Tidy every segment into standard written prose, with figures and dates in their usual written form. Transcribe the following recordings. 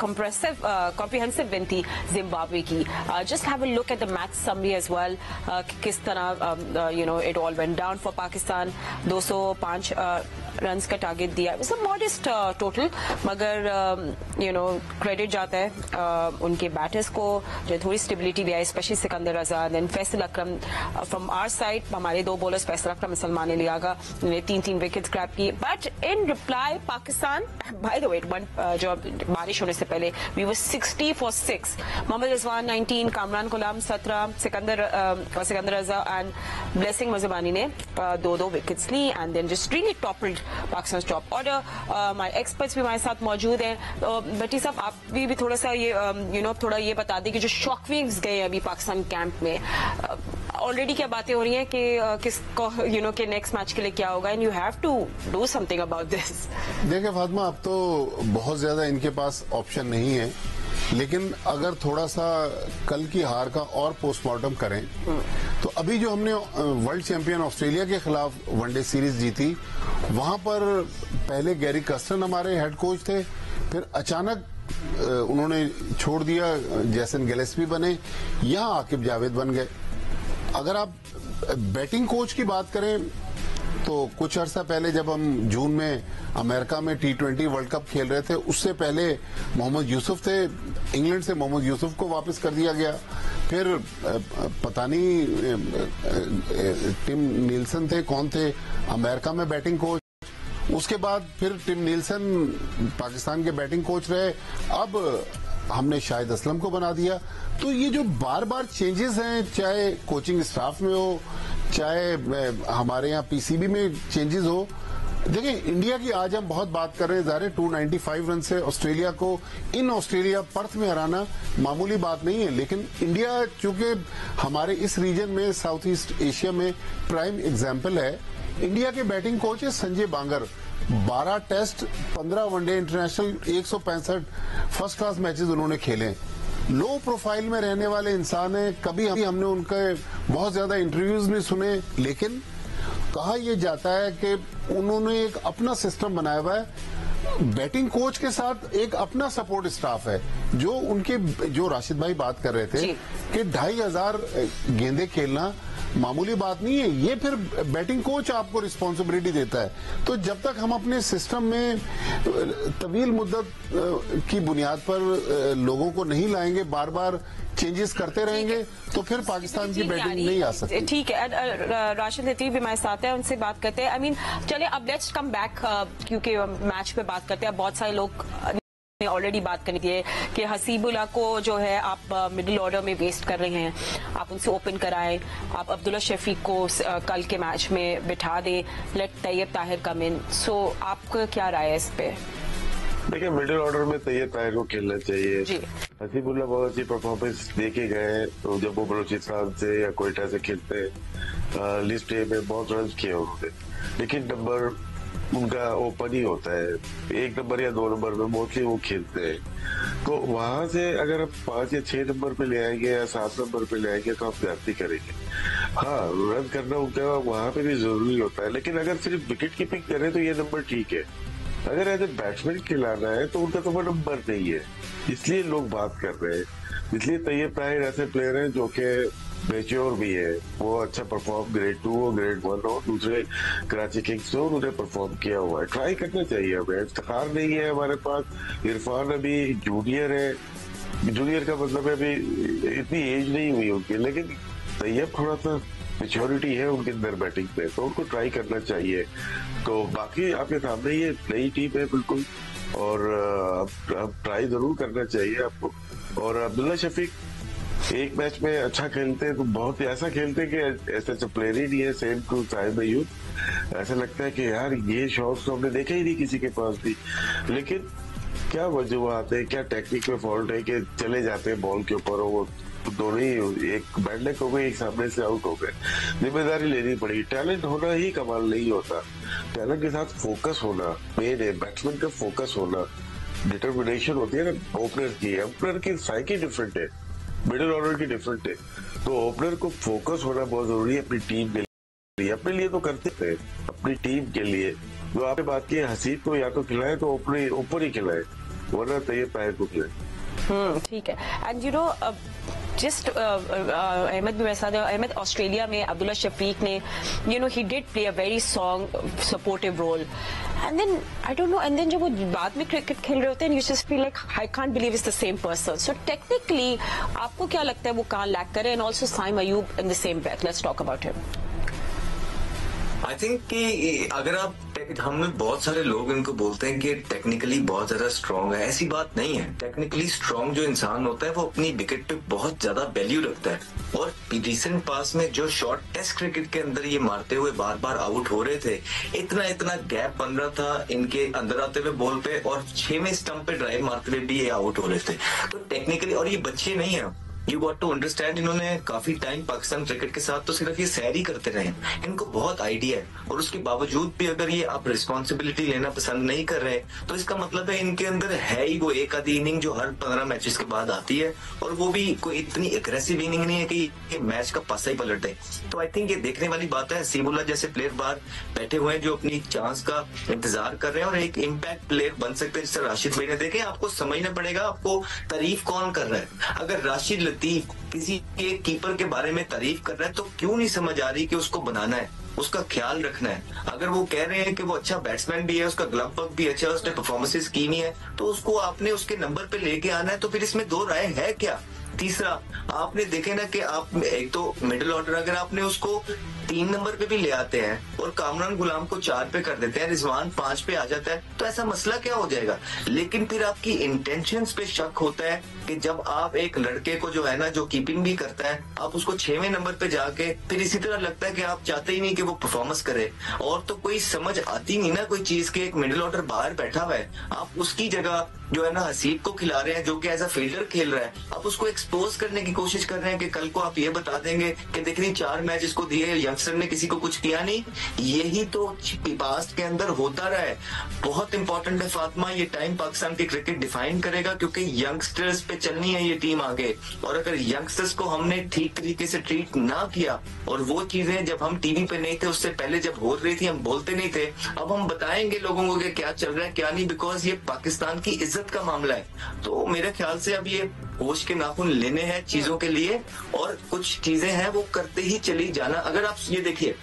comprehensive win थी Zimbabwe की. Just have a look at the match summary as well. किस तरह it all went down for Pakistan. 205 runs का target दिया. It's a modest total, मगर credit जाता है उनके बैटर्स को जो थोड़ी स्टेबिलिटी दिया, specially Sikandar Raza, then Faisal Akram. From our side हमारे दो बॉलर्स फैसल अकरम सलमान अली आगा ने 3 विकेट क्रैप किए. But in reply Pakistan, by the way, जो बारिश होने से पहले we were 60 for 6. Mohammad Rizwan 19, Kamran Ghulam 17, Sikandar Raza and Blessing Muzarabani ने 2 विकेट्स ली. And then just really toppled Pakistan top order. हमारे एक्सपर्ट्स भी हमारे साथ मौजूद हैं. भट्टी साहब, आप भी थोड़ा सा ये थोड़ा ये बता दें कि जो शॉकवेव्स गए अभी पाकिस्तान कैंप में, ऑलरेडी क्या बातें हो रही हैं कि किसको के नेक्स्ट मैच के लिए क्या होगा, and you have to do something about this. देखिए फातिमा, अब तो बहुत ज्यादा इनके पास ऑप्शन नहीं है, लेकिन अगर थोड़ा सा कल की हार का और पोस्टमार्टम करें तो अभी जो हमने वर्ल्ड चैंपियन ऑस्ट्रेलिया के खिलाफ वनडे सीरीज जीती, वहां पर पहले गैरी कर्स्टन हमारे हेड कोच थे, फिर अचानक उन्होंने छोड़ दिया, जैसन गिलेस्पी बने, यहां आकिब जावेद बन गए. अगर आप बैटिंग कोच की बात करें तो कुछ अर्सा पहले जब हम जून में अमेरिका में T20 वर्ल्ड कप खेल रहे थे, उससे पहले मोहम्मद यूसुफ थे. इंग्लैंड से मोहम्मद यूसुफ को वापस कर दिया गया. फिर पता नहीं टिम नीलसन थे, कौन थे अमेरिका में बैटिंग कोच. उसके बाद फिर टिम नीलसन पाकिस्तान के बैटिंग कोच रहे. अब हमने शाहिद असलम को बना दिया. तो ये जो बार बार चेंजेस हैं, चाहे कोचिंग स्टाफ में हो, चाहे हमारे यहाँ पीसीबी में चेंजेस हो. देखिए, इंडिया की आज हम बहुत बात कर रहे हैं, ज़ाहिर 295 रन से ऑस्ट्रेलिया को इन ऑस्ट्रेलिया पर्थ में हराना मामूली बात नहीं है. लेकिन इंडिया चूंकि हमारे इस रीजन में, साउथ ईस्ट एशिया में प्राइम एग्जाम्पल है. इंडिया के बैटिंग कोच है Sanjay Bangar. 12 test, 15 one day international, 165 first class matches उन्होंने खेले. लो प्रोफाइल में रहने वाले इंसान है. कभी हमने उनके बहुत ज्यादा इंटरव्यूज नहीं सुने, लेकिन कहा यह जाता है कि उन्होंने एक अपना सिस्टम बनाया हुआ है. बैटिंग कोच के साथ एक अपना सपोर्ट स्टाफ है. जो उनके, जो राशिद भाई बात कर रहे थे कि 2500 गेंदे खेलना मामूली बात नहीं है, ये फिर बैटिंग कोच आपको रिस्पॉन्सिबिलिटी देता है. तो जब तक हम अपने सिस्टम में तवील मुद्दत की बुनियाद पर लोगों को नहीं लाएंगे, बार बार चेंजेस करते रहेंगे, तो फिर पाकिस्तान की बैटिंग नहीं आ सकती. ठीक है, राशिद लतीफ भी हमारे साथ है, उनसे बात करते हैं. आई मीन, चले अब लेट्स कम बैक, क्योंकि मैच पे बात करते हैं. बहुत सारे लोग ने ऑलरेडी बात करनी थी कि हसीबुल्लाह को जो है आप मिडिल ऑर्डर में वेस्ट कर रहे हैं, आप उनसे ओपन कराएं, आप अब्दुल्ला शफीक को कल के मैच में बिठा दें, लेट तैयब ताहिर कम इन. सो आपका क्या राय है इस पे? देखिए, मिडिल ऑर्डर में तैयब ताहिर को खेलना चाहिए. हसीबुल्लाह बहुत अच्छी परफॉर्मेंस देके गए, तो जब वो बलूचिस्तान से या कोयटा से खेलते हैं, लिस्ट ए में बहुत रन किए उन्होंने, लेकिन नंबर उनका ओपन ही होता है. 1 नंबर या 2 नंबर में मोस्टली वो खेलते हैं. तो वहां से अगर आप 5 या 6 नंबर पे ले आएंगे या 7 नंबर पे ले आएंगे तो आप ज्यादती करेंगे. हाँ, रन करना उनका वहां पे भी जरूरी होता है, लेकिन अगर सिर्फ विकेट कीपिंग करें तो ये नंबर ठीक है. अगर एज ए बैट्समैन खिलाना है तो उनका तो वो नंबर नहीं है, इसलिए लोग बात कर रहे हैं. इसलिए तैयब ताहिर ऐसे प्लेयर हैं जो कि मैच्योर भी है. वो अच्छा परफॉर्म ग्रेड 2 हो, ग्रेड 1 हो, दूसरे कराची किंग्स हो, उन्होंने परफॉर्म किया हुआ है. ट्राई करना चाहिए. हमें इफ्तिखार नहीं है हमारे पास. इरफान अभी जूनियर है, जूनियर का मतलब है अभी इतनी एज नहीं हुई उनकी, लेकिन तैयब थोड़ा सा मेच्योरिटी है उनके अंदर बैटिंग पे, तो उनको ट्राई करना चाहिए. तो बाकी आपके सामने ये नई टीम है बिल्कुल, और अब ट्राई जरूर करना चाहिए आपको. और अब्दुल्ला शफीक एक मैच में अच्छा खेलते हैं तो बहुत ऐसा खेलते हैं कि ऐसा प्लेयर ही नहीं है. सेम टू साहिब अयूब, ऐसा लगता है कि यार ये शॉट्स तो हमने देखा ही नहीं किसी के पास भी. लेकिन क्या वजूहत है, क्या टेक्निक में फॉल्ट है कि चले जाते हैं बॉल के ऊपर, वो दोनों ही, एक बैड लक हो गए, एक सामने से आउट हो गए. जिम्मेदारी लेनी पड़ी. टैलेंट होना ही कमाल नहीं होता, टैलेंट के साथ फोकस होना मेन है. बैट्समैन का फोकस होना, डिटर्मिनेशन होती है ना ओपनर की. ओपनर की साइकी डिफरेंट है, मिडिल ऑर्डर की डिफरेंट है. तो ओपनर को फोकस होना बहुत जरूरी है अपनी टीम के लिए. अपने लिए तो करते थे, अपनी टीम के लिए. जो आपने बात की हसीब को या तो खिलाए तो ऊपर ही खिलाए, वरना तैयब ताहिर को खेले। ठीक है। And you know just Ahmed भी वैसा था, अहमद ऑस्ट्रेलिया में अब्दुल्ला शफीक ने he did play a very strong supportive role, and then I don't know, and then जब वो बाद में क्रिकेट खेल रहे होते हैं you just feel like I can't believe it's the same person. So technically आपको क्या लगता है वो कहाँ लैक करे? And also Saim Ayub in the same breath, let's talk about him. I think कि अगर आप हमें बहुत सारे लोग इनको बोलते हैं कि टेक्निकली बहुत ज्यादा स्ट्रांग है, ऐसी बात नहीं है। टेक्निकली स्ट्रांग जो इंसान होता है वो अपनी विकेट पे बहुत ज्यादा वैल्यू रखता है, और रिसेंट पास में जो शॉट टेस्ट क्रिकेट के अंदर ये मारते हुए बार बार आउट हो रहे थे, इतना गैप बन रहा था इनके अंदर आते हुए बॉल पे, और 6वें स्टंप पे ड्राइव मारते हुए भी ये आउट हो रहे थे। तो टेक्निकली, और ये बच्चे नहीं है, यू गॉट टू अंडरस्टैंड, इन्होंने काफी टाइम पाकिस्तान क्रिकेट के साथ तो सिर्फ ये सैर ही करते रहे, इनको बहुत आइडिया है, और उसके बावजूद भी अगर ये आप रिस्पॉन्सिबिलिटी लेना पसंद नहीं कर रहे, तो इसका मतलब है इनके अंदर है ही वो एक आधी इनिंग जो हर 15 मैचेस के बाद आती है, और वो भी कोई इतनी एग्रेसिव इनिंग नहीं है कि ये मैच का पासा ही पलट दे। तो आई थिंक ये देखने वाली बात है। हसीबुल्लाह जैसे प्लेयर बाहर बैठे हुए हैं जो अपनी चांस का इंतजार कर रहे हैं और एक इम्पैक्ट प्लेयर बन सकते हैं, जिससे राशिद भाई ने देखे। आपको समझना पड़ेगा आपको तारीफ कौन कर रहा है। अगर राशिद लतीफ किसी एक कीपर के बारे में तारीफ कर रहा है तो क्यों नहीं समझ आ रही कि उसको बनाना है, उसका ख्याल रखना है। अगर वो कह रहे हैं कि वो अच्छा बैट्समैन भी है, उसका ग्लव वर्क भी अच्छा है, उसने परफॉर्मेंसेस की नहीं है, तो उसको आपने उसके नंबर पे लेके आना है। तो फिर इसमें दो राय है क्या? तीसरा, आपने देखे ना कि आप एक तो मिडिल ऑर्डर अगर आपने उसको 3 नंबर पे भी ले आते हैं और कामरान गुलाम को 4 पे कर देते हैं, रिजवान 5 पे आ जाता है, तो ऐसा मसला क्या हो जाएगा? लेकिन फिर आपकी इंटेंशंस पे शक होता है कि जब आप एक लड़के को जो है ना, जो कीपिंग भी करता है, आप उसको 6वें नंबर पे जाके फिर इसी तरह लगता है कि आप चाहते ही नहीं कि वो परफॉर्मेंस करे, और तो कोई समझ आती नहीं ना कोई चीज के एक मिडिल ऑर्डर बाहर बैठा हुआ है, आप उसकी जगह जो है ना हसीब को खिला रहे हैं जो कि एज अ फील्डर खेल रहा है, आप उसको एक्सपोज करने की कोशिश कर रहे हैं कि कल को आप ये बता देंगे कि देखिए 4 मैच इसको दिए, यंगस्टर ने किसी को कुछ किया नहीं। यही तो पास्ट के अंदर होता रहा है। बहुत इंपॉर्टेंट है फातिमा, ये टाइम पाकिस्तान की क्रिकेट डिफाइन करेगा, क्योंकि यंगस्टर्स पे चलनी है ये टीम आगे, और अगर यंगस्टर्स को हमने ठीक तरीके से ट्रीट ना किया, और वो चीजें जब हम टीवी पे नहीं थे उससे पहले जब हो रही थी हम बोलते नहीं थे, अब हम बताएंगे लोगों को कि क्या चल रहा है क्या नहीं, बिकॉज ये पाकिस्तान की इज्जत का मामला है। तो मेरे ख्याल से अब ये होश के नाखून लेने हैं चीजों के लिए, और कुछ चीजें हैं वो करते ही चली जाना। अगर आप ये देखिए,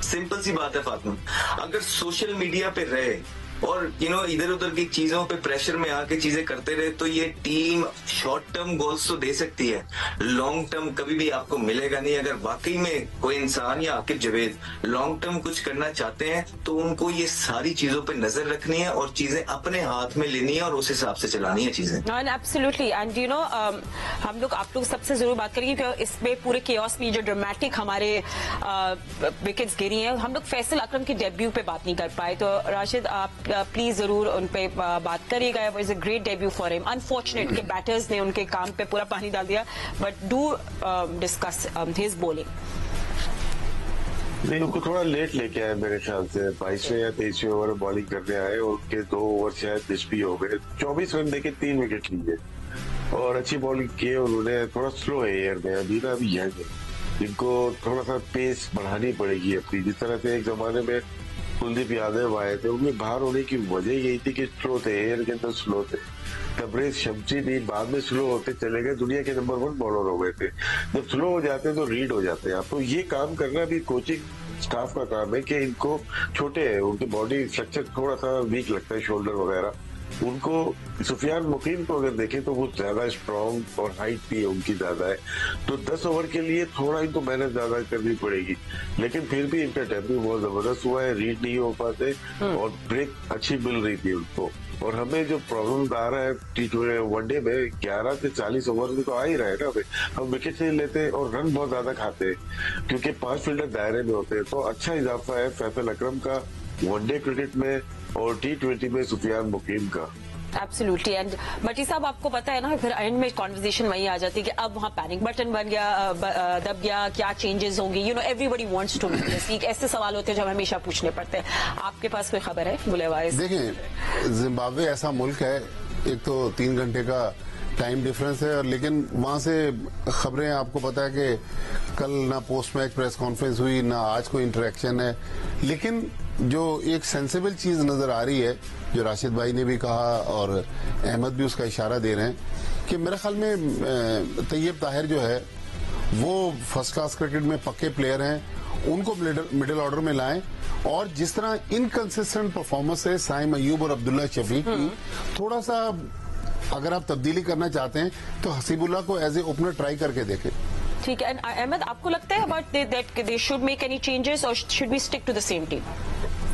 सिंपल सी बात है फातिमा, अगर सोशल मीडिया पे रहे और इधर उधर की चीजों पे प्रेशर में आके चीजें करते रहे, तो ये टीम शॉर्ट टर्म गोल्स तो दे सकती है, लॉन्ग टर्म कभी भी आपको मिलेगा नहीं। अगर वाकई में कोई इंसान या आकिब जावेद लॉन्ग टर्म कुछ करना चाहते हैं तो उनको ये सारी चीजों पे नजर रखनी है और चीजें अपने हाथ में लेनी है और उस हिसाब से चलानी है चीजें। एब्सोल्युटली। एंड हम लोग आप लोग सबसे जरूर बात करेंगे कि इसमें पूरे केओस में जो ड्रामेटिक हमारे विकेट्स गिरी हैं, हम लोग फैसल अकरम के डेब्यू पे बात नहीं कर पाए, तो राशिद आप प्लीज जरूर उन पे बात करिएगा। It was a great debut for him. Unfortunate के बैटर्स ने उनके काम पे पूरा पानी डाल दिया, but do discuss his bowling. नहीं, उनको थोड़ा लेट लेके आए मेरे ख्याल से, 22वें या 23वें ओवर में बॉलिंग करने आए और उनके 2 ओवर शायद मिस भी हो गए। 24 रन देके 3 विकेट लिए और अच्छी बॉलिंग की। उन्होंने थोड़ा स्लो है एयर में, अभी यंग है, जिनको थोड़ा सा पेस बढ़ानी पड़ेगी अपनी। जिस तरह से एक जमाने में कुलदीप यादव आए थे, उनमें बाहर होने की वजह यही थी कि स्लो थे, एयर के अंदर स्लो थे। तबरेज शमसी भी बाद में स्लो होते चले गए, दुनिया के नंबर 1 बॉलर हो गए थे। जब स्लो हो जाते हैं तो रीड हो जाते हैं आप। तो ये काम करना भी कोचिंग स्टाफ का काम है कि इनको, छोटे है, उनकी बॉडी स्ट्रक्चर थोड़ा सा वीक लगता है, शोल्डर वगैरह। उनको सुफियान मुकीम को अगर देखें तो वो ज्यादा स्ट्रॉन्ग और हाइट भी उनकी ज्यादा है, तो 10 ओवर के लिए थोड़ा इनको मेहनत ज्यादा करनी पड़ेगी। लेकिन फिर भी इनका डेब्यू बहुत जबरदस्त हुआ है, रीड नहीं हो पाते और ब्रेक अच्छी मिल रही थी उनको। और हमें जो प्रॉब्लम आ रहा है T20 वनडे में 11 से 40 ओवर में तो आ ही रहा है ना, हम विकेट से लेते हैं और रन बहुत ज्यादा खाते हैं क्योंकि 5 फील्डर दायरे में होते हैं। तो अच्छा इजाफा है फैसल अकरम का वनडे क्रिकेट में और T20 में सुफियान मुकीम का। एब्सोल्युटली। एंड भट्टी साहब, आपको पता है ना, फिर एंड में कॉन्वर्सेशन वही आ जाती है कि अब वहाँ पैनिक बटन बन गया, दब गया, क्या चेंजेस होंगी, everybody wants to know this. ऐसे सवाल होते हैं जो हमेशा पूछने पड़ते हैं। आपके पास कोई खबर है बुलेवाइज? देखिए, जिम्बाब्वे ऐसा मुल्क है, एक तो 3 घंटे का टाइम डिफरेंस है, और लेकिन वहां से खबरें आपको पता है कि कल ना पोस्ट मैच प्रेस कॉन्फ्रेंस हुई, ना आज कोई इंटरेक्शन है। लेकिन जो एक सेंसिबल चीज नजर आ रही है, जो राशिद भाई ने भी कहा और अहमद भी उसका इशारा दे रहे हैं कि मेरे ख्याल में तैयब ताहिर जो है वो फर्स्ट क्लास क्रिकेट में पक्के प्लेयर हैं, उनको मिडिल ऑर्डर में लाएं और जिस तरह इनकंसिस्टेंट परफॉर्मेंस है साइम अयूब और अब्दुल्ला शफीक की, थोड़ा सा अगर आप तब्दीली करना चाहते हैं तो हसीबुल्लाह को एज ए ओपनर ट्राई करके देखें। ठीक है। अहमद, आपको लगता है about that they should make any changes or should we stick to the same team?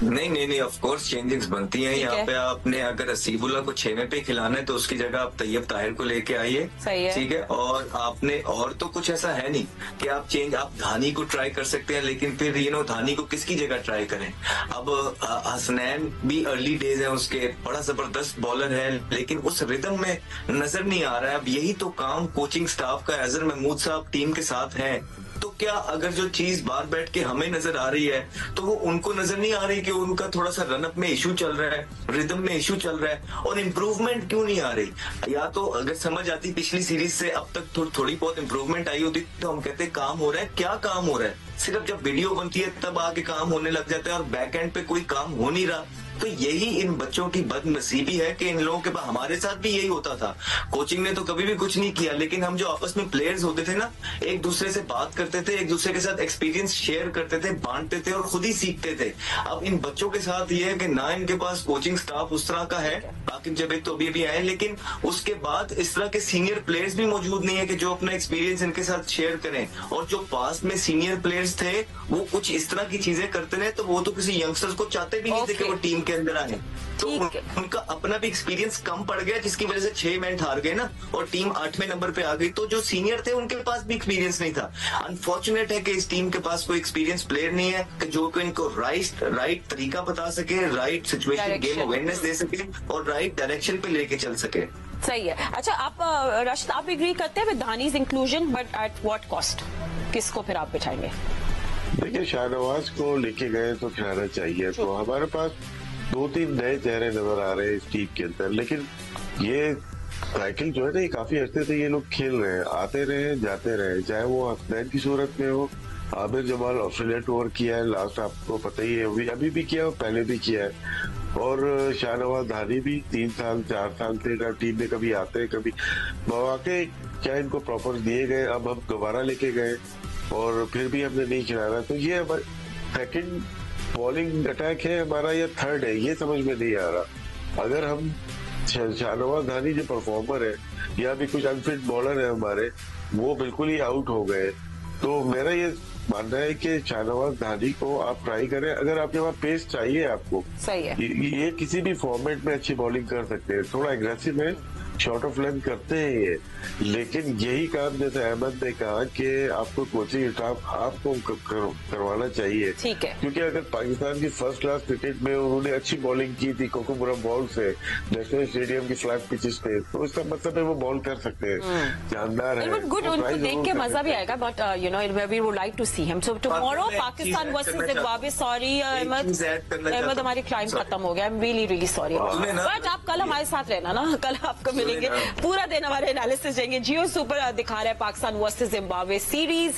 नहीं, ऑफ कोर्स चेंजेस बनती हैं। यहाँ पे आपने अगर हसीबुल्लाह को 6 में पे खिलाना है तो उसकी जगह आप तैयब ताहिर को लेके आइए। सही है। ठीक है। और आपने और तो कुछ ऐसा है नहीं कि आप धानी को ट्राई कर सकते हैं, लेकिन फिर धानी को किसकी जगह ट्राई करें? अब हसनैन भी अर्ली डेज है उसके, बड़ा जबरदस्त बॉलर है, लेकिन उस रिदम में नजर नहीं आ रहा है। अब यही तो काम कोचिंग स्टाफ का, अजहर महमूद साहब टीम के साथ है, तो क्या अगर जो चीज बाहर बैठ के हमें नजर आ रही है तो वो उनको नजर नहीं आ रही कि उनका थोड़ा सा रनअप में इशू चल रहा है, रिदम में इशू चल रहा है, और इम्प्रूवमेंट क्यों नहीं आ रही? या तो अगर समझ आती पिछली सीरीज से अब तक थोड़ी बहुत इम्प्रूवमेंट आई होती तो हम कहते काम हो रहा है। क्या काम हो रहा है? सिर्फ जब वीडियो बनती है तब आगे काम होने लग जाता है और बैक एंड पे कोई काम हो नहीं रहा। तो यही इन बच्चों की बदनसीबी है कि इन लोगों के पास, हमारे साथ भी यही होता था। कोचिंग ने तो कभी भी कुछ नहीं किया, लेकिन हम जो आपस में प्लेयर्स होते थे ना, एक दूसरे से बात करते थे, एक दूसरे के साथ एक्सपीरियंस शेयर करते थे, बांटते थे और खुद ही सीखते थे। अब इन बच्चों के साथ ये है कि ना इनके पास कोचिंग स्टाफ उस तरह का है, आकिब जावेद तो अभी आए, लेकिन उसके बाद इस तरह के सीनियर प्लेयर्स भी मौजूद नहीं है कि जो अपना एक्सपीरियंस इनके साथ शेयर करें। और जो पास में सीनियर प्लेयर्स थे वो कुछ इस तरह की चीजें करते रहे, तो वो तो किसी यंगस्टर्स को चाहते भी नहीं थे कि वो टीम के अंदर आए। तो उनका अपना भी एक्सपीरियंस कम पड़ गया, जिसकी वजह से 6 मैच हार गए ना, और टीम 8वें नंबर पे आ गई। तो जो सीनियर थे उनके पास भी एक्सपीरियंस नहीं था। अनफॉर्चुनेट है कि इस टीम के पास कोई एक्सपीरियंस प्लेयर नहीं है कि जो इनको राइट तरीका बता सके, राइट सिचुएशन गेम अवेयरनेस दे सके और राइट डायरेक्शन पे लेके चल सके। सही है। अच्छा, आप राशिद, आप एग्री करते हैं विद धानीज inclusion, but at what cost? किसको फिर आप बिठाएंगे? देखिए, शाहनवाज को लेके गए तो खिलाना चाहिए। तो हमारे पास 2-3 नए चेहरे नजर आ रहे हैं इस टीम के अंदर, लेकिन ये साइकिल जो है ना, ये काफी अर्से से ये लोग खेल रहे हैं, आते रहे जाते रहे, चाहे वो हसनैन की सूरत में हो। आमिर जमाल ऑस्ट्रेलिया टूर किया है लास्ट, आपको पता ही है, अभी भी किया और पहले भी किया है। और शाहनवाज धानी भी 3 साल 4 साल से टीम में कभी आते हैं, कभी मौके क्या इनको प्रॉपर दिए गए। अब हम दोबारा लेके गए और फिर भी हमने नहीं खिलाया। तो ये सेकंड बॉलिंग अटैक है हमारा या थर्ड है, ये समझ में नहीं आ रहा। अगर हम शाहनवाज धानी जो परफॉर्मर है या भी कुछ अनफिट बॉलर है हमारे, वो बिल्कुल ही आउट हो गए, तो मेरा ये मानना है कि शाहनवाज धानी को आप ट्राई करें। अगर आपके पास पेस चाहिए आपको, सही है, ये किसी भी फॉर्मेट में अच्छी बॉलिंग कर सकते हैं। थोड़ा एग्रेसिव है, शॉर्ट ऑफ लेंथ करते हैं ये, लेकिन यही काम जैसे अहमद ने कहा कि आपको कोचिंग स्टाफ आपको करवाना चाहिए। ठीक है, क्योंकि अगर पाकिस्तान की फर्स्ट क्लास क्रिकेट में उन्होंने अच्छी बॉलिंग की थी कोकोमुरा बॉल से नेशनल स्टेडियम की फ्लैट पिचेस पे, तो इसका मतलब है वो बॉल कर सकते हैं, जानदार है। गुड, उनको देख के मजा भी आएगा, but we would like to see him. So tomorrow Pakistan versus Zimbabwe. Sorry Ahmed, हमारी टाइम खत्म हो गया। I am really sorry, but आप कल हमारे साथ रहना ना, कल आपको मिलेंगे, पूरा दिन हमारे एनालिसिस देंगे। जियो सुपर दिखा रहे हैं पाकिस्तान वर्सेस जिम्बाब्वे सीरीज।